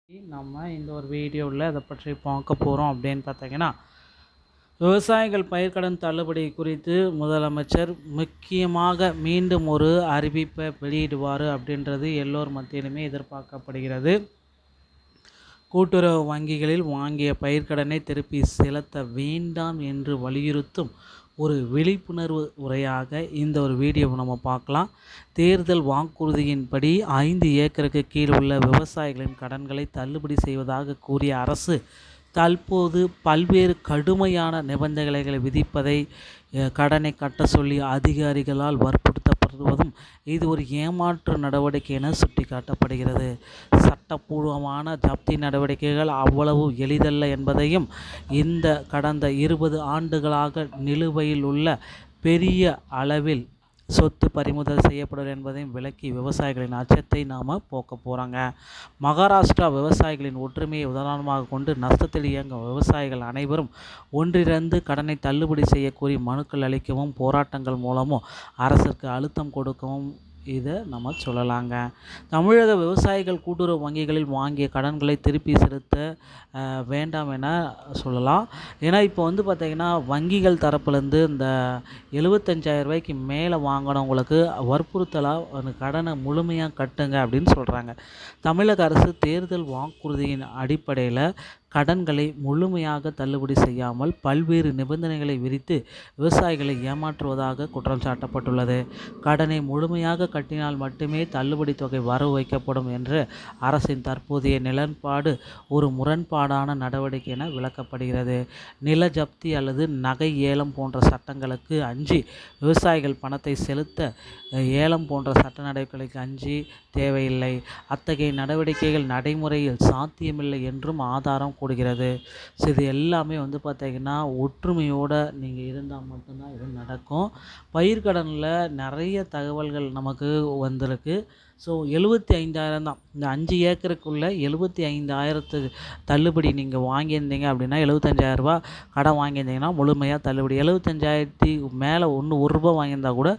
நம்ம இந்த ஒரு வீடியோவில் அதை பற்றி பார்க்க போகிறோம் அப்படின்னு பார்த்தீங்கன்னா, விவசாயிகள் பயிர்க்கடன் தள்ளுபடி குறித்து முதலமைச்சர் முக்கியமாக மீண்டும் ஒரு அறிவிப்பை வெளியிடுவார் அப்படின்றது எல்லோர் மத்தியிலுமே எதிர்பார்க்கப்படுகிறது. கூட்டுறவு வங்கிகளில் வாங்கிய பயிர்க்கடனை திருப்பி செலுத்த வேண்டாம் என்று வலியுறுத்தும் ஒரு விழிப்புணர்வு உரையாக இந்த ஒரு வீடியோவை நம்ம பார்க்கலாம். தேர்தல் வாக்குறுதியின்படி 5 ஏக்கருக்கு கீழ் உள்ள விவசாயிகளின் கடன்களை தள்ளுபடி செய்வதாக கூறிய அரசு தற்போது பல்வேறு கடுமையான நிபந்தனைகளை விதிப்பதை கடனை கட்ட சொல்லி அதிகாரிகளால் வற்புறுத்தப்படுவதும் இது ஒரு ஏமாற்று நடவடிக்கை என சுட்டிக்காட்டப்படுகிறது. சட்டப்பூர்வமான ஜப்தி நடவடிக்கைகள் அவ்வளவு எளிதல்ல என்பதையும், இந்த கடந்த 20 ஆண்டுகளாக நிலுவையில் உள்ள பெரிய அளவில் சொத்து பறிமுதல் செய்யப்படும் என்பதையும் விளக்கி விவசாயிகளின் அச்சத்தை நாம் போக்க போகிறாங்க. மகாராஷ்டிரா விவசாயிகளின் ஒற்றுமையை உதாரணமாக கொண்டு நஷ்டத்தில் இயங்கும் விவசாயிகள் அனைவரும் ஒன்றிணைந்து கடனை தள்ளுபடி செய்ய கோரி மனுக்கள் அளிக்கவும் போராட்டங்கள் மூலமும் அரசிற்கு அழுத்தம் கொடுக்கவும் இதை நம்ம சொல்லலாங்க. தமிழக விவசாயிகள் கூட்டுறவு வங்கிகளில் வாங்கிய கடன்களை திருப்பி செலுத்த வேண்டாம் என சொல்லலாம். ஏன்னா இப்போ பார்த்திங்கன்னா வங்கிகள் தரப்புலேருந்து இந்த 75,000 ரூபாய்க்கு மேலே வாங்கினவங்களுக்கு வற்புறுத்தலாக அந்த கடனை முழுமையாக கட்டுங்க அப்படின்னு சொல்கிறாங்க. தமிழக அரசு தேர்தல் வாக்குறுதியின் அடிப்படையில் கடன்களை முழுமையாக தள்ளுபடி செய்யாமல் பல்வேறு நிபந்தனைகளை விதித்து விவசாயிகளை ஏமாற்றுவதாக குற்றம் சாட்டப்பட்டுள்ளது. கடனை முழுமையாக கட்டினால் மட்டுமே தள்ளுபடி தொகை வரவு வைக்கப்படும் என்று அரசின் தற்போதைய நிலைப்பாடு ஒரு முரண்பாடான நடவடிக்கை என விளக்கப்படுகிறது. நில ஜப்தி அல்லது நகை ஏலம் போன்ற சட்டங்களுக்கு அஞ்சி விவசாயிகள் பணத்தை செலுத்த ஏலம் போன்ற சட்ட நடவடிக்கைகளுக்கு அஞ்சி தேவையில்லை. அத்தகைய நடவடிக்கைகள் நடைமுறையில் சாத்தியமில்லை என்றும் ஆதாரம் கூடுகிறது. ஸோ இது எல்லாமே பார்த்திங்கன்னா ஒற்றுமையோடு நீங்கள் இருந்தால் மட்டும்தான் இது நடக்கும். பயிர்க்கடனில் நிறைய தகவல்கள் நமக்கு வந்திருக்கு. ஸோ 75,000 தான். இந்த 5 ஏக்கருக்குள்ளே 75,000 தள்ளுபடி நீங்கள் வாங்கியிருந்தீங்க அப்படின்னா 75,000 ரூபா கடன் வாங்கியிருந்தீங்கன்னா முழுமையாக தள்ளுபடி. 75,000 மேலே ₹1 வாங்கியிருந்தா கூட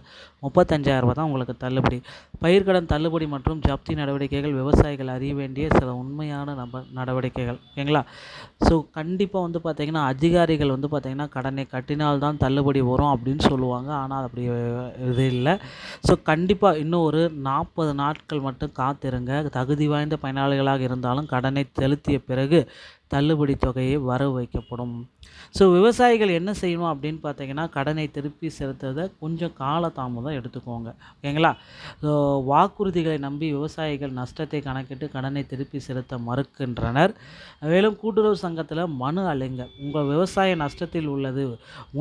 35,000 ரூபா தான் உங்களுக்கு தள்ளுபடி. பயிர்க்கடன் தள்ளுபடி மற்றும் ஜப்தி நடவடிக்கைகள் விவசாயிகள் அறிய வேண்டிய சில உண்மையான நடவடிக்கைகள், ஓகேங்களா? ஸோ கண்டிப்பாக பார்த்திங்கன்னா அதிகாரிகள் பார்த்திங்கன்னா கடனை கட்டினால்தான் தள்ளுபடி வரும் அப்படின்னு சொல்லுவாங்க. ஆனால் அப்படி இது இல்லை. ஸோ கண்டிப்பாக இன்னும் ஒரு 40 நாட்கள் மட்டும் காத்திருங்க. தகுதி வாய்ந்த பயனாளிகளாக இருந்தாலும் கடனை செலுத்திய பிறகு தள்ளுபடி தொகையை வரவு வைக்கப்படும். ஸோ விவசாயிகள் என்ன செய்யணும் அப்படின்னு பார்த்தீங்கன்னா, கடனை திருப்பி செலுத்துறதை கொஞ்சம் காலதாமதம் எடுத்துக்கோங்க, ஓகேங்களா? ஸோ வாக்குறுதிகளை நம்பி விவசாயிகள் நஷ்டத்தை கணக்கிட்டு கடனை திருப்பி செலுத்த மறுக்கின்றனர். மேலும் கூட்டுறவு சங்கத்தில் மனு அளிங்க. உங்கள் விவசாய நஷ்டத்தில் உள்ளது.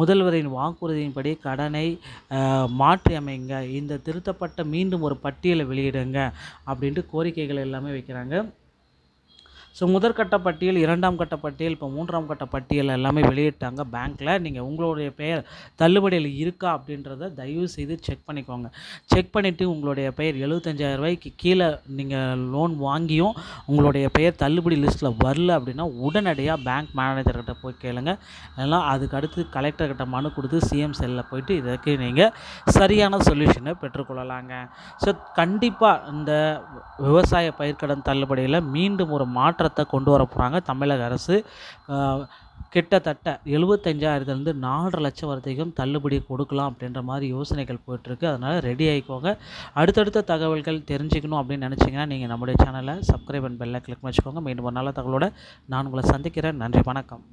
முதல்வரின் வாக்குறுதியின்படி கடனை மாற்றி அமைங்க. இந்த திருத்தப்பட்ட மீண்டும் ஒரு பட்டியலை வெளியிடுங்க அப்படின்ட்டு கோரிக்கைகள் எல்லாமே வைக்கிறாங்க. ஸோ முதற்கட்ட பட்டியல், 2ஆம் கட்ட பட்டியல், இப்போ 3ஆம் கட்ட பட்டியல் எல்லாமே வெளியிட்டாங்க பேங்க்கில். நீங்கள் உங்களுடைய பெயர் தள்ளுபடியில் இருக்கா அப்படின்றத தயவு செய்து செக் பண்ணிக்கோங்க. செக் பண்ணிவிட்டு உங்களுடைய பெயர் 75,000 ரூபாய்க்கு கீழே நீங்கள் லோன் வாங்கியும் உங்களுடைய பெயர் தள்ளுபடி லிஸ்ட்டில் வரல அப்படின்னா உடனடியாக பேங்க் மேனேஜர்கிட்ட போய் கேளுங்க. அதெல்லாம் அதுக்கு அடுத்து கலெக்டர்கிட்ட மனு கொடுத்து சிஎம் செல்லில் போயிட்டு இதற்கு நீங்கள் சரியான சொல்யூஷனை பெற்றுக்கொள்ளலாங்க. ஸோ கண்டிப்பாக இந்த விவசாய பயிர்க்கடன் தள்ளுபடியில் மீண்டும் ஒரு மாற்றத்தை கொண்டு வர போகிறாங்க தமிழக அரசு. கிட்டத்தட்ட 75,000 4.5 லட்சம் வரைக்கும் தள்ளுபடி கொடுக்கலாம் அப்படின்ற மாதிரி யோசனைகள் போயிட்டுருக்கு. அதனால் ரெடி ஆகிக்கோங்க. அடுத்தடுத்த தகவல்கள் தெரிஞ்சுக்கணும் அப்படின்னு நினச்சிங்கன்னா நீங்கள் நம்முடைய சேனலை சப்ஸ்கிரைப் அண்ட் பெல்லை கிளிக் வச்சுக்கோங்க. மீண்டும் ஒரு நல்ல தகவலோடு நான் உங்களை சந்திக்கிறேன். நன்றி, வணக்கம்.